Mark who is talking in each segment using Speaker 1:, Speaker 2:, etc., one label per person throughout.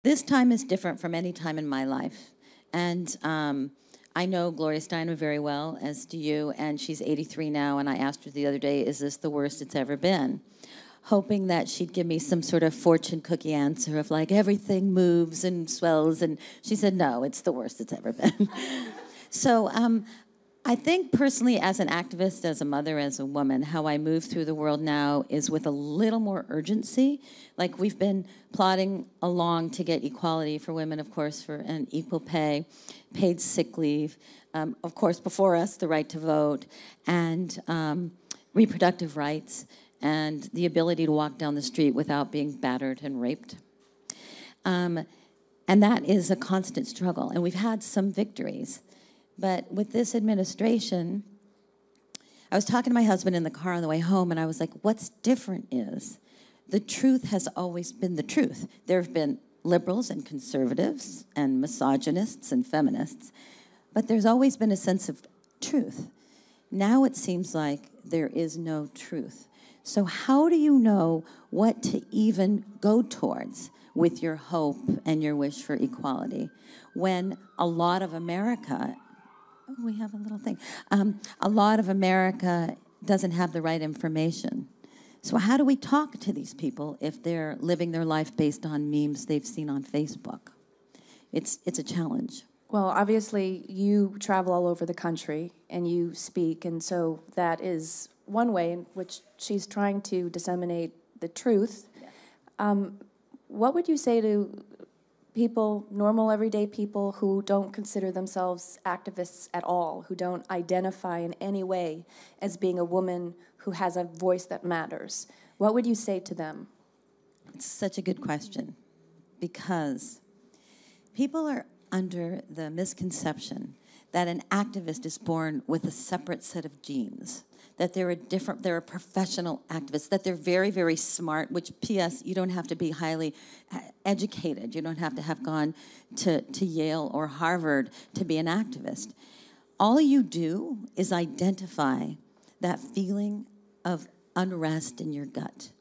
Speaker 1: This time is different from any time in my life. And I know Gloria Steinem very well, as do you, and she's 83 now, and I asked her the other day, is this the worst it's ever been? Hoping that she'd give me some sort of fortune cookie answer of like, everything moves and swells, and she said, no, it's the worst it's ever been. So I think personally, as an activist, as a mother, as a woman, how I move through the world now is with a little more urgency. Like we've been plodding along to get equality for women, of course, for an equal pay, paid sick leave, of course, before us, the right to vote, and reproductive rights, and the ability to walk down the street without being battered and raped. And that is a constant struggle, and we've had some victories. But with this administration, I was talking to my husband in the car on the way home, and I was like, what's different is the truth has always been the truth. There have been liberals and conservatives and misogynists and feminists, but there's always been a sense of truth. Now it seems like there is no truth. So how do you know what to even go towards with your hope and your wish for equality when a lot of America... Oh, we have a little thing. A lot of America doesn't have the right information. So how do we talk to these people if they're living their life based on memes they've seen on Facebook? It's a challenge.
Speaker 2: Well, obviously, you travel all over the country and you speak, and so that is one way in which she's trying to disseminate the truth. Yeah. What would you say to people, normal, everyday people who don't consider themselves activists at all, who don't identify in any way as being a woman who has a voice that matters? What would you say to them?
Speaker 1: It's such a good question, because people are under the misconception that an activist is born with a separate set of genes, that they're a professional activist, that they're very, very smart, which, P.S., you don't have to be highly educated. You don't have to have gone to Yale or Harvard to be an activist. All you do is identify that feeling of unrest in your gut,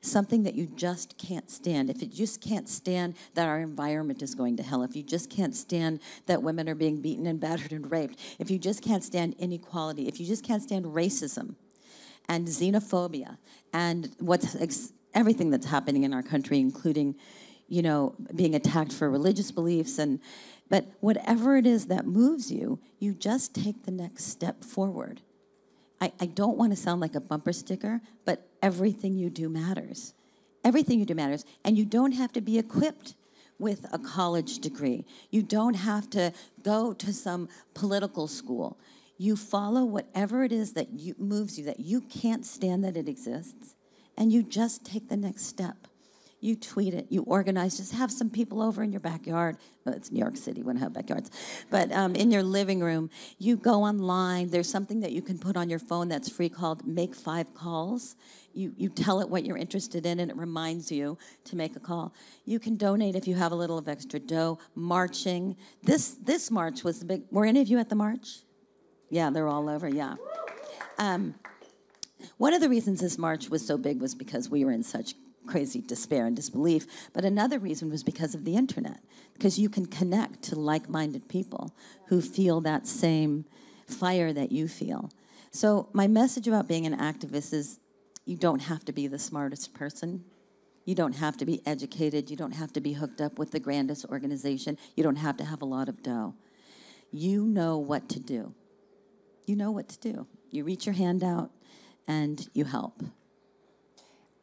Speaker 1: something that you just can't stand. If you just can't stand that our environment is going to hell, if you just can't stand that women are being beaten and battered and raped, if you just can't stand inequality, if you just can't stand racism and xenophobia and everything that's happening in our country, including, you know, being attacked for religious beliefs, but whatever it is that moves you, you just take the next step forward. I don't want to sound like a bumper sticker, but everything you do matters. Everything you do matters. And you don't have to be equipped with a college degree. You don't have to go to some political school. You follow whatever it is that moves you, that you can't stand that it exists, and you just take the next step. You tweet it, you organize, just have some people over in your backyard. Well, it's New York City, we don't have backyards. But in your living room, you go online. There's something that you can put on your phone that's free called Make 5 Calls. You tell it what you're interested in, and it reminds you to make a call. You can donate if you have a little of extra dough. Marching. This march was the big... Were any of you at the march? Yeah, they're all over, yeah. One of the reasons this march was so big was because we were in such crazy despair and disbelief, but another reason was because of the internet, because you can connect to like-minded people who feel that same fire that you feel. So my message about being an activist is you don't have to be the smartest person. You don't have to be educated. You don't have to be hooked up with the grandest organization. You don't have to have a lot of dough. You know what to do. You know what to do. You reach your hand out and you help.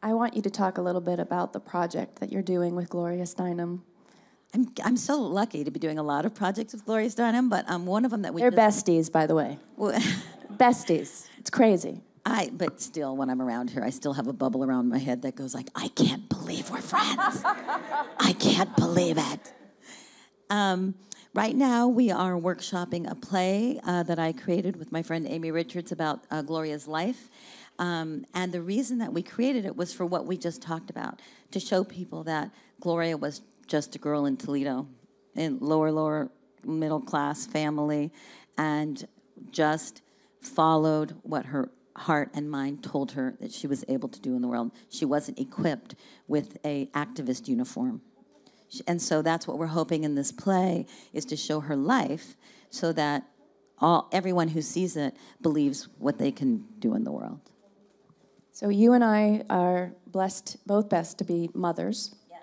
Speaker 2: I want you to talk a little bit about the project that you're doing with Gloria Steinem.
Speaker 1: I'm so lucky to be doing a lot of projects with Gloria Steinem, but one of them that we...
Speaker 2: They're besties, by the way. Besties. It's crazy.
Speaker 1: But still, when I'm around her, I still have a bubble around my head that goes like, I can't believe we're friends. I can't believe it. Right now, we are workshopping a play that I created with my friend Amy Richards about Gloria's life. And the reason that we created it was for what we just talked about, to show people that Gloria was just a girl in Toledo, in lower middle class family, and just followed what her heart and mind told her that she was able to do in the world. She wasn't equipped with an activist uniform. And so that's what we're hoping in this play, is to show her life so that everyone who sees it believes what they can do in the world.
Speaker 2: So you and I are both blessed to be mothers.
Speaker 1: Yes.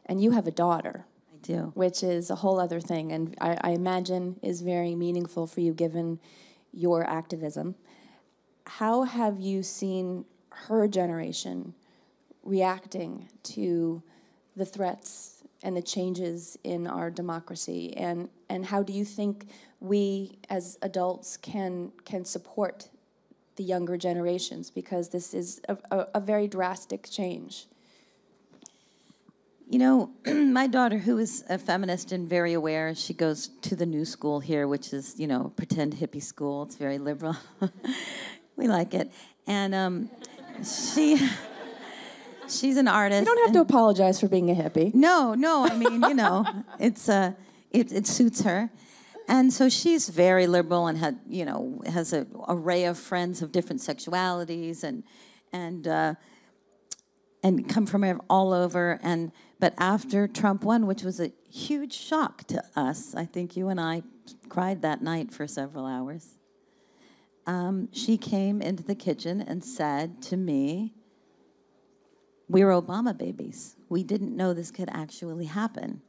Speaker 2: And you have a daughter.
Speaker 1: I do.
Speaker 2: Which is a whole other thing, and I imagine is very meaningful for you given your activism. How have you seen her generation reacting to the threats and the changes in our democracy, and how do you think we as adults can support the younger generations, because this is a very drastic change?
Speaker 1: You know, my daughter, who is a feminist and very aware, she goes to the new school here, which is, you know, pretend hippie school. It's very liberal. We like it. And she's an artist.
Speaker 2: You don't have to apologize for being a hippie.
Speaker 1: No, I mean, you know, it suits her. And so she's very liberal and has an array of friends of different sexualities and come from all over. But after Trump won, which was a huge shock to us, I think you and I cried that night for several hours. She came into the kitchen and said to me, "We were Obama babies. We didn't know this could actually happen.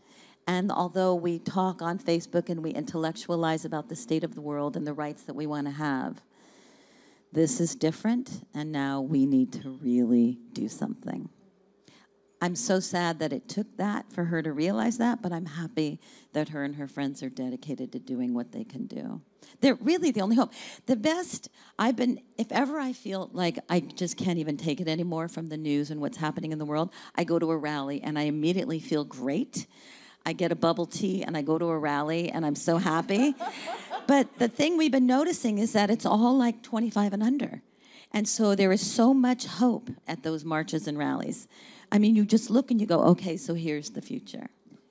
Speaker 1: And although we talk on Facebook and we intellectualize about the state of the world and the rights that we want to have, this is different, and now we need to really do something." I'm so sad that it took that for her to realize that, but I'm happy that her and her friends are dedicated to doing what they can do. They're really the only hope. The best, if ever I feel like I just can't even take it anymore from the news and what's happening in the world, I go to a rally and I immediately feel great. I get a bubble tea and I go to a rally and I'm so happy. But the thing we've been noticing is that it's all like 25 and under. And so there is so much hope at those marches and rallies. I mean, you just look and you go, okay, so here's the future.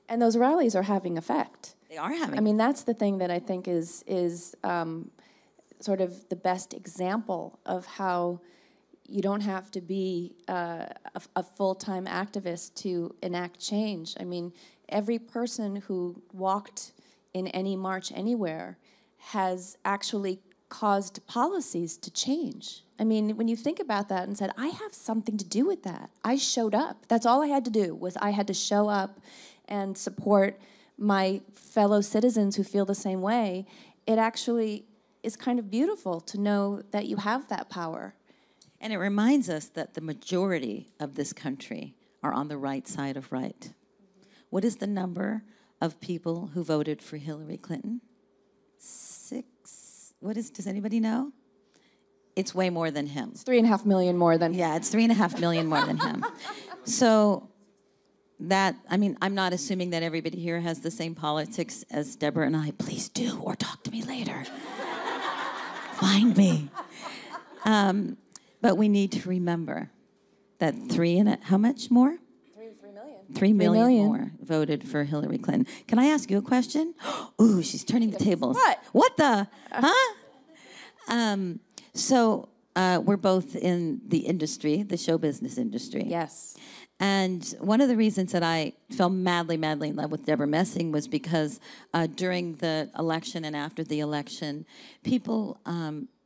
Speaker 2: And those rallies are having effect.
Speaker 1: They are having.
Speaker 2: I mean, that's the thing that I think is sort of the best example of how you don't have to be a full-time activist to enact change. I mean, every person who walked in any march anywhere has actually caused policies to change. I mean, when you think about that and said, I have something to do with that. I showed up. That's all I had to do, was I had to show up and support my fellow citizens who feel the same way. It actually is kind of beautiful to know that you have that power.
Speaker 1: And it reminds us that the majority of this country are on the right side of right. What is the number of people who voted for Hillary Clinton? 6. Does anybody know? It's way more than him.
Speaker 2: It's 3.5 million more than him.
Speaker 1: Yeah, it's 3.5 million more than him. So I'm not assuming that everybody here has the same politics as Deborah and I. Please do, or talk to me later. Find me. But we need to remember that how much more?
Speaker 2: 3 million.
Speaker 1: 3 million more voted for Hillary Clinton. Can I ask you a question? Ooh, she's turning the tables. What the? Huh? So we're both in the industry, the show business industry.
Speaker 2: Yes.
Speaker 1: And one of the reasons that I fell madly, madly in love with Deborah Messing was because during the election and after the election, people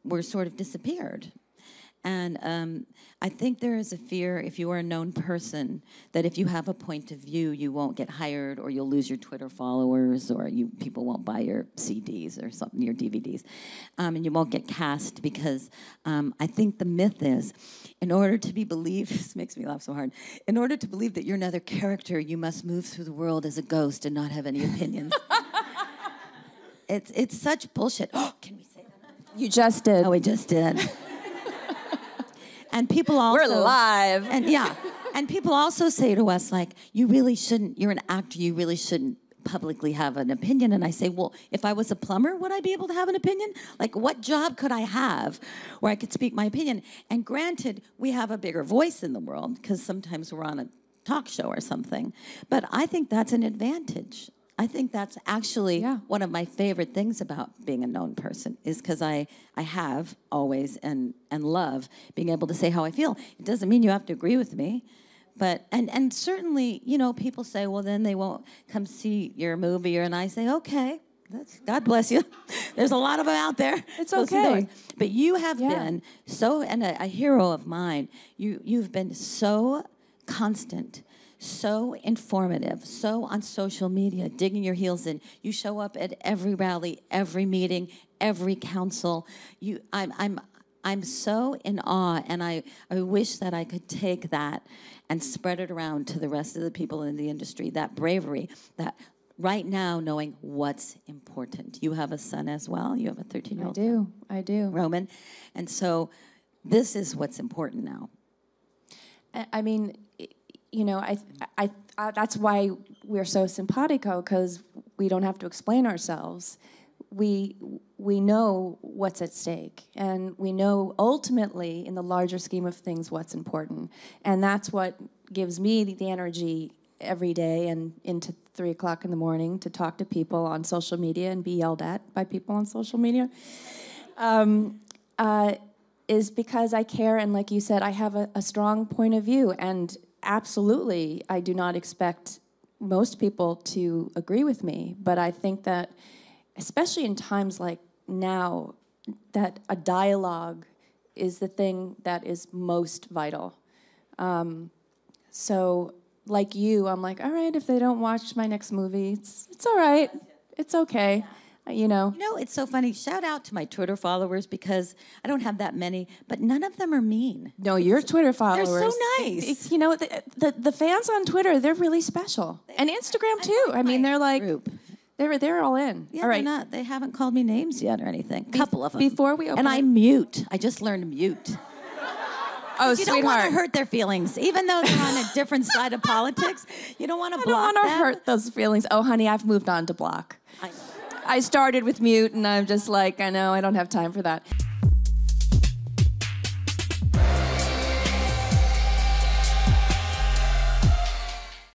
Speaker 1: were sort of disappeared. And I think there is a fear, if you are a known person, that if you have a point of view, you won't get hired, or you'll lose your Twitter followers, or people won't buy your CDs or something, your DVDs, and you won't get cast, because I think the myth is, in order to be believed, this makes me laugh so hard, in order to believe that you're another character, you must move through the world as a ghost and not have any opinions. It's such bullshit. Oh, can we say that?
Speaker 2: You just did.
Speaker 1: Oh, we just did. And people also...
Speaker 2: We're live.
Speaker 1: And people also say to us, like, you're an actor, you really shouldn't publicly have an opinion. And I say, well, if I was a plumber, would I be able to have an opinion? Like, what job could I have where I could speak my opinion? And granted, we have a bigger voice in the world, because sometimes we're on a talk show or something. But I think that's an advantage. I think that's actually one of my favorite things about being a known person, is because I have always and love being able to say how I feel. It doesn't mean you have to agree with me, But and certainly, you know, people say, well, then they won't come see your movie, and I say, okay, God bless you. There's a lot of them out there.
Speaker 2: It's
Speaker 1: Go see
Speaker 2: okay.
Speaker 1: those. But you have been so, and a hero of mine. You've been so constant, so informative, so on social media, digging your heels in. You show up at every rally, every meeting, every council. I'm so in awe, and I wish that I could take that and spread it around to the rest of the people in the industry, that bravery, that right now knowing what's important. You have a son as well. You have a 13-year-old
Speaker 2: I do.
Speaker 1: Roman. And so this is what's important now.
Speaker 2: I mean, you know, I that's why we're so simpatico, because we don't have to explain ourselves. We know what's at stake, and we know ultimately, in the larger scheme of things, what's important. And that's what gives me the energy every day and into 3 o'clock in the morning to talk to people on social media and be yelled at by people on social media, is because I care, and like you said, I have a strong point of view, and absolutely, I do not expect most people to agree with me, but I think that, especially in times like now, that a dialogue is the thing that is most vital. So, like you, I'm like, all right, if they don't watch my next movie, it's all right. It's okay. You know.
Speaker 1: You know, it's so funny. Shout out to my Twitter followers, because I don't have that many, but none of them are mean.
Speaker 2: No, your Twitter followers.
Speaker 1: They're so nice.
Speaker 2: You know, the fans on Twitter, they're really special. And Instagram, too. I mean, they're like, they're all in.
Speaker 1: Yeah,
Speaker 2: all right.
Speaker 1: they're not. They haven't called me names yet or anything. A couple of them.
Speaker 2: Before we open
Speaker 1: and I mute. I just learned to mute.
Speaker 2: Oh,
Speaker 1: you
Speaker 2: sweetheart.
Speaker 1: don't want to hurt their feelings, even though they're on a different side of politics. You don't want to block them.
Speaker 2: I don't want to hurt those feelings. Oh, honey, I've moved on to block. I started with mute, and I'm just like, I know, I don't have time for that.